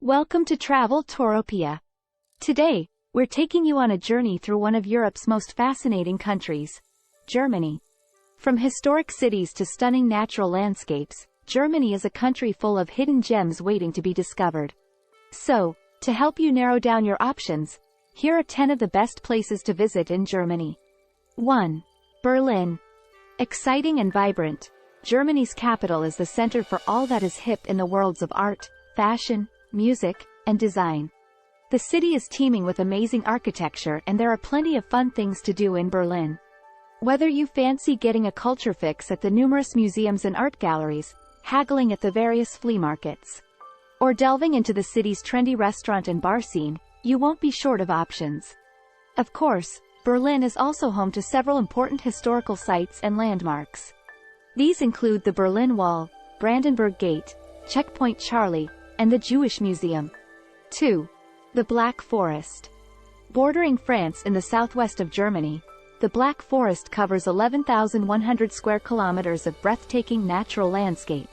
Welcome to Travel Touropia. Today, we're taking you on a journey through one of Europe's most fascinating countries, Germany. From historic cities to stunning natural landscapes, Germany is a country full of hidden gems waiting to be discovered. So, to help you narrow down your options, here are 10 of the best places to visit in Germany. 1. Berlin. Exciting and vibrant, Germany's capital is the center for all that is hip in the worlds of art, fashion, music, and design. The city is teeming with amazing architecture and there are plenty of fun things to do in Berlin. Whether you fancy getting a culture fix at the numerous museums and art galleries, haggling at the various flea markets, or delving into the city's trendy restaurant and bar scene, you won't be short of options. Of course, Berlin is also home to several important historical sites and landmarks. These include the Berlin Wall, Brandenburg Gate, Checkpoint Charlie, and the Jewish Museum. 2. The Black Forest. Bordering France in the southwest of Germany, the Black Forest covers 11,100 square kilometers of breathtaking natural landscape.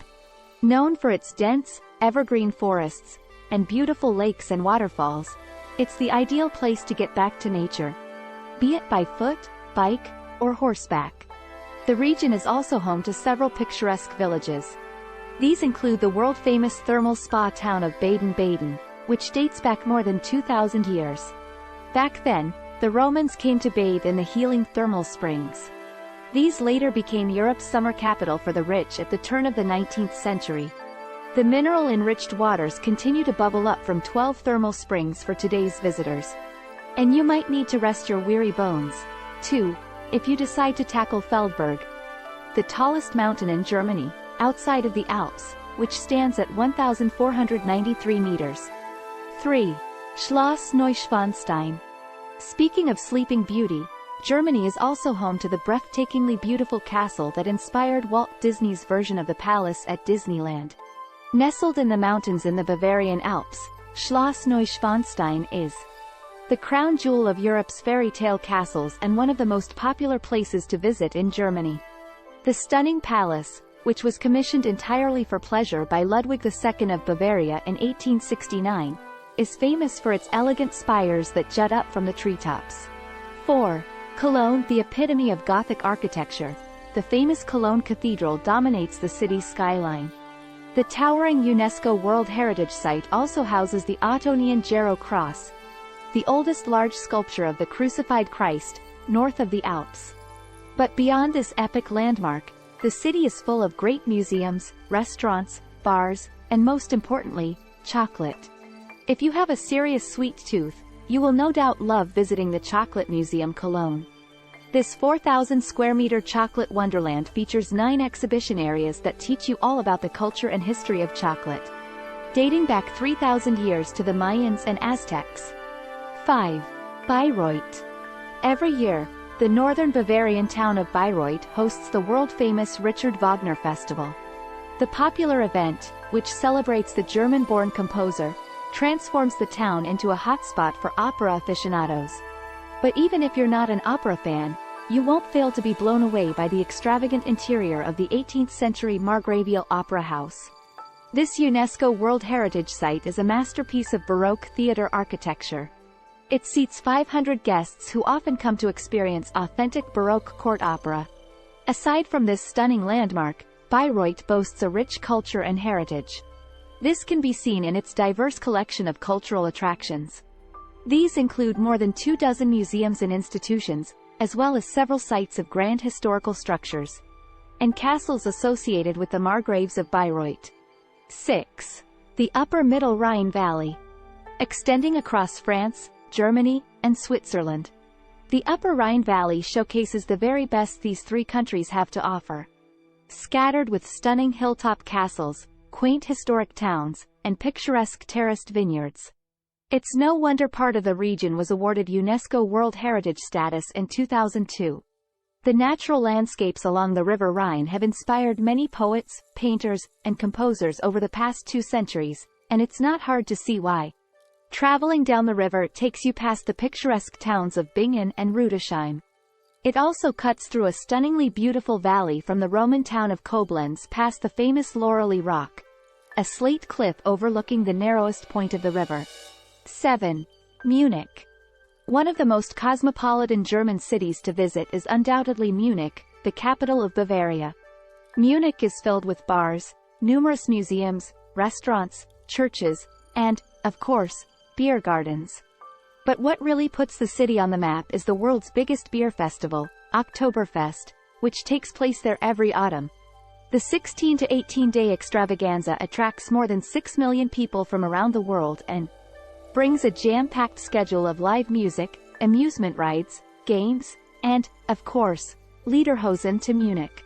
Known for its dense, evergreen forests, and beautiful lakes and waterfalls, it's the ideal place to get back to nature, be it by foot, bike, or horseback. The region is also home to several picturesque villages. These include the world-famous thermal spa town of Baden-Baden, which dates back more than 2,000 years. Back then, the Romans came to bathe in the healing thermal springs. These later became Europe's summer capital for the rich at the turn of the 19th century. The mineral-enriched waters continue to bubble up from 12 thermal springs for today's visitors. And you might need to rest your weary bones, too, if you decide to tackle Feldberg, the tallest mountain in Germany, outside of the Alps, which stands at 1,493 meters. 3. Schloss Neuschwanstein. Speaking of sleeping beauty, Germany is also home to the breathtakingly beautiful castle that inspired Walt Disney's version of the palace at Disneyland. Nestled in the mountains in the Bavarian Alps, Schloss Neuschwanstein is the crown jewel of Europe's fairy tale castles and one of the most popular places to visit in Germany. The stunning palace, which was commissioned entirely for pleasure by Ludwig II of Bavaria in 1869, is famous for its elegant spires that jut up from the treetops. 4. Cologne. The epitome of Gothic architecture, the famous Cologne Cathedral dominates the city's skyline. The towering UNESCO World Heritage Site also houses the Ottonian Jarrow Cross, the oldest large sculpture of the crucified Christ, north of the Alps. But beyond this epic landmark, the city is full of great museums, restaurants, bars, and most importantly, chocolate. If you have a serious sweet tooth, you will no doubt love visiting the Chocolate Museum Cologne. This 4,000 square meter chocolate wonderland features 9 exhibition areas that teach you all about the culture and history of chocolate, dating back 3,000 years to the Mayans and Aztecs. 5. Bayreuth. Every year, the northern Bavarian town of Bayreuth hosts the world-famous Richard Wagner Festival. The popular event, which celebrates the German-born composer, transforms the town into a hotspot for opera aficionados. But even if you're not an opera fan, you won't fail to be blown away by the extravagant interior of the 18th-century Margravial Opera House. This UNESCO World Heritage Site is a masterpiece of Baroque theatre architecture. It seats 500 guests who often come to experience authentic Baroque court opera. Aside from this stunning landmark, Bayreuth boasts a rich culture and heritage. This can be seen in its diverse collection of cultural attractions. These include more than 24 museums and institutions, as well as several sites of grand historical structures and castles associated with the Margraves of Bayreuth. 6. The Upper Middle Rhine Valley. Extending across France, Germany, and Switzerland, the Upper Rhine Valley showcases the very best these 3 countries have to offer. Scattered with stunning hilltop castles, quaint historic towns, and picturesque terraced vineyards, it's no wonder part of the region was awarded UNESCO World Heritage status in 2002. The natural landscapes along the River Rhine have inspired many poets, painters, and composers over the past 2 centuries, and it's not hard to see why. Traveling down the river takes you past the picturesque towns of Bingen and Rudesheim. It also cuts through a stunningly beautiful valley from the Roman town of Koblenz past the famous Loreley Rock. a slate cliff overlooking the narrowest point of the river. 7. Munich. One of the most cosmopolitan German cities to visit is undoubtedly Munich, the capital of Bavaria. Munich is filled with bars, numerous museums, restaurants, churches, and, of course, beer gardens. But what really puts the city on the map is the world's biggest beer festival, Oktoberfest, which takes place there every autumn. The 16 to 18-day extravaganza attracts more than 6 million people from around the world and brings a jam-packed schedule of live music, amusement rides, games, and, of course, Lederhosen to Munich.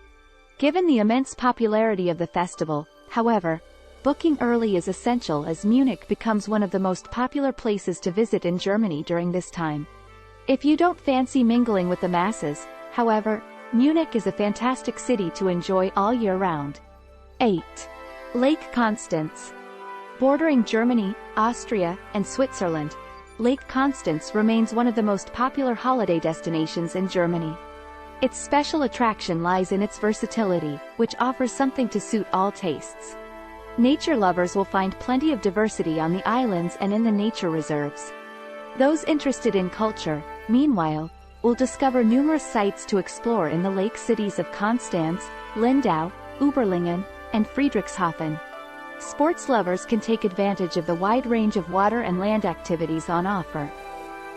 Given the immense popularity of the festival, however, booking early is essential as Munich becomes one of the most popular places to visit in Germany during this time. If you don't fancy mingling with the masses, however, Munich is a fantastic city to enjoy all year round. 8. Lake Constance. Bordering Germany, Austria, and Switzerland, Lake Constance remains one of the most popular holiday destinations in Germany. Its special attraction lies in its versatility, which offers something to suit all tastes. Nature lovers will find plenty of diversity on the islands and in the nature reserves. Those interested in culture, meanwhile, will discover numerous sites to explore in the lake cities of Konstanz, Lindau, Überlingen, and Friedrichshafen. Sports lovers can take advantage of the wide range of water and land activities on offer.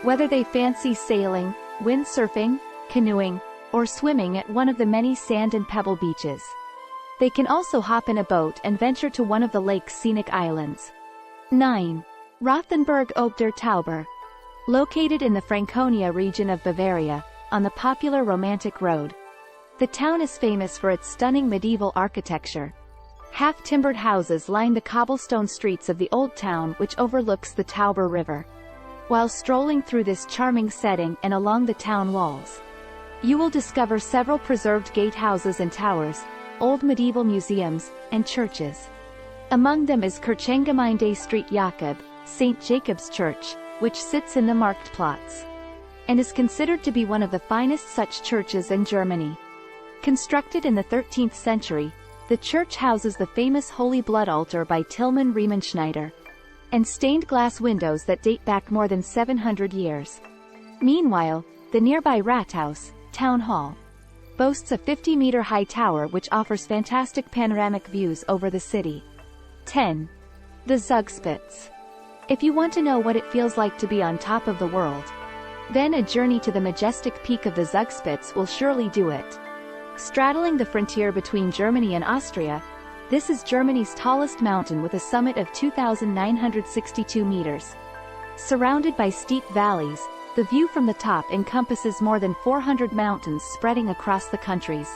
Whether they fancy sailing, windsurfing, canoeing, or swimming at one of the many sand and pebble beaches, they can also hop in a boat and venture to one of the lake's scenic islands. 9. Rothenburg ob der Tauber. Located in the Franconia region of Bavaria, on the popular Romantic Road, the town is famous for its stunning medieval architecture. Half-timbered houses line the cobblestone streets of the old town which overlooks the Tauber River. While strolling through this charming setting and along the town walls, you will discover several preserved gatehouses and towers, old medieval museums, and churches. Among them is Kirchengemeinde St. Jakob, St. Jacob's Church, which sits in the Marktplatz, and is considered to be one of the finest such churches in Germany. Constructed in the 13th century, the church houses the famous Holy Blood altar by Tilman Riemenschneider, and stained glass windows that date back more than 700 years. Meanwhile, the nearby Rathaus, Town Hall, boasts a 50-meter high tower which offers fantastic panoramic views over the city. 10. The Zugspitze. If you want to know what it feels like to be on top of the world, then a journey to the majestic peak of the Zugspitze will surely do it. Straddling the frontier between Germany and Austria, this is Germany's tallest mountain with a summit of 2,962 meters. Surrounded by steep valleys, the view from the top encompasses more than 400 mountains spreading across the countries.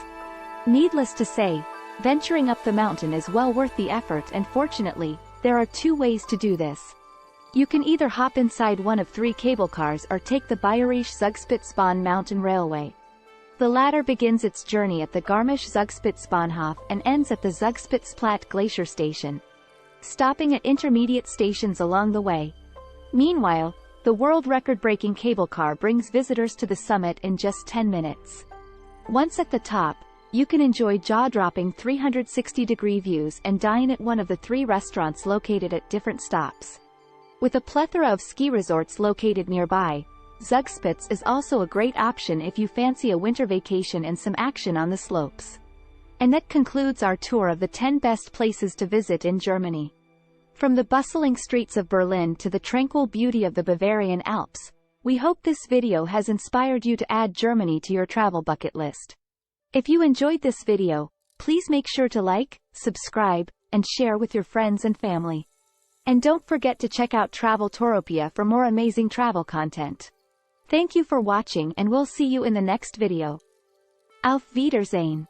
Needless to say, venturing up the mountain is well worth the effort, and fortunately, there are 2 ways to do this. You can either hop inside one of 3 cable cars or take the Bayerische Zugspitzbahn mountain railway. The latter begins its journey at the Garmisch Zugspitzbahnhof and ends at the Zugspitzplatte Glacier Station, stopping at intermediate stations along the way. Meanwhile, the world record-breaking cable car brings visitors to the summit in just 10 minutes. Once at the top, you can enjoy jaw-dropping 360-degree views and dine at one of the 3 restaurants located at different stops. With a plethora of ski resorts located nearby, Zugspitze is also a great option if you fancy a winter vacation and some action on the slopes. And that concludes our tour of the 10 best places to visit in Germany. From the bustling streets of Berlin to the tranquil beauty of the Bavarian Alps, we hope this video has inspired you to add Germany to your travel bucket list. If you enjoyed this video, please make sure to like, subscribe, and share with your friends and family. And don't forget to check out Traveltopia for more amazing travel content. Thank you for watching, and we'll see you in the next video. Auf Wiedersehen.